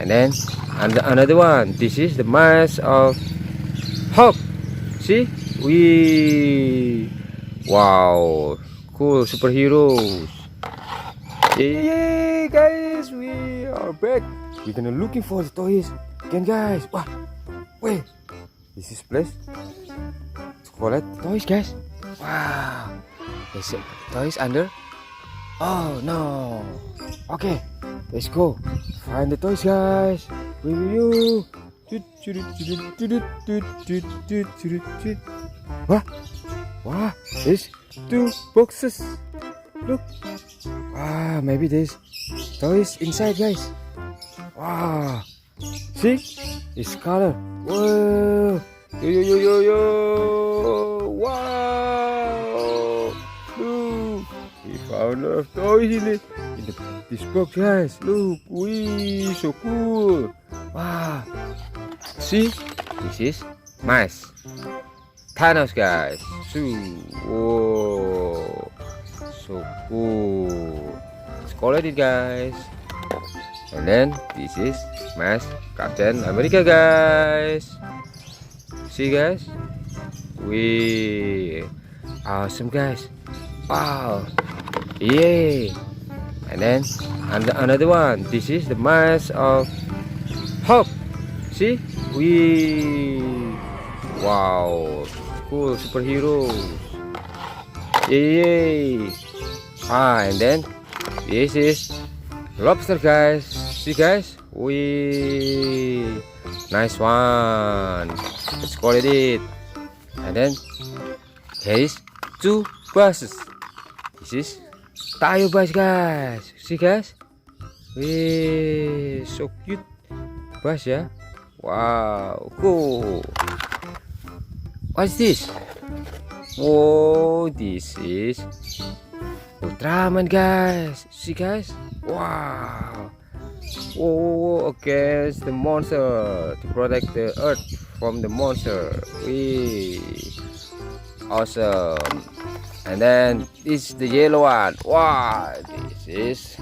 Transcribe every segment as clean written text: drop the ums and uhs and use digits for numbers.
And then another one. This is the mask of Hulk. See? Wow, cool superheroes. Yeah, guys, we are back. We're gonna looking for the toys again, guys. Wow, wait, this is place to collect toys, guys. Wow, there's toys under. Oh no. Okay, let's go find the toys, guys. Where are you? What? Wow, there's 2 boxes. Look. Wow, maybe there's toys inside, guys. Wow. See? This color. Whoa. Yo. Wow. Look. We found a lot of toys in this box, guys. Look. So cool. Wow. See? This is mask. Thanos, guys. Whoa. So cool. Let's collect it, guys. And then this is mask Captain America, guys. See, guys? Awesome, guys. Wow. Yay. And then another one. This is the mask of Hulk. See? Wow. Cool superheroes. Yay. And then this is lobster, guys. See, guys? Nice one. Let's call it. And then there is 2 buses. This is Tayobus, guys. See, guys? So cute bus, yeah. Wow, cool. What's this? Whoa, this is Ultraman, guys. See, guys? Wow. Whoa, against the monster to protect the earth from the monster. Awesome. And then this is the yellow one. Wow, this is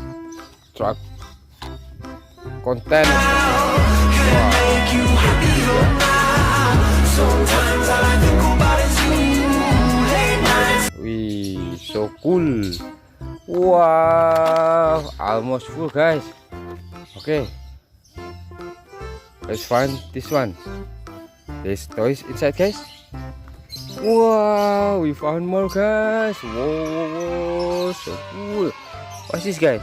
truck content. So cool. Wow, almost full, guys. Okay, let's find this one. There's toys inside, guys. Wow, we found more, guys. Whoa, so cool. What's this, guys?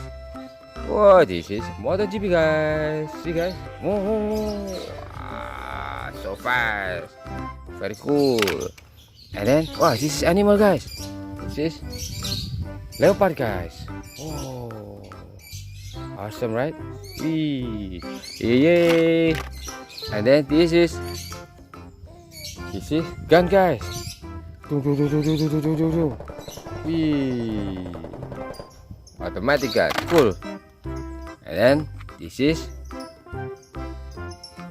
Wow, this is Motogp, guys. See, guys? Wow, so fast. Very cool. And then, wow, this is animal, guys. This is Leopard, guys. Oh, awesome, right? Yay! And then this is gun, guys. Automatic gun, cool. And then this is,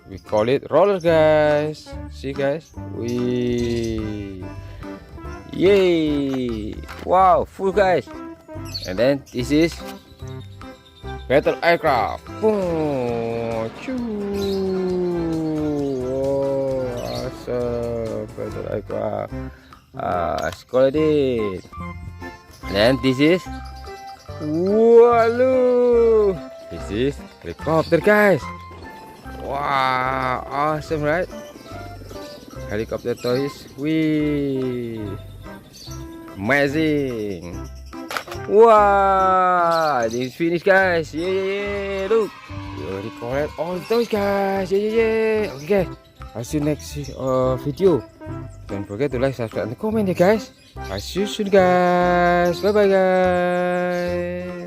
we call it roller, guys. See, guys? Yay! Wow, full, guys. And then this is battle aircraft. Boom! Oh, awesome! Battle aircraft. Let's call it. And then this is, wow! This is helicopter, guys. Wow! Awesome, right? Helicopter toys. Amazing. Wow, this is finished, guys. Yeah, look, we already collect all the toys, guys. Yeah. Okay, guys, I'll see you next video. Don't forget to like, subscribe, and comment, guys. I'll see you soon, guys. Bye bye, guys.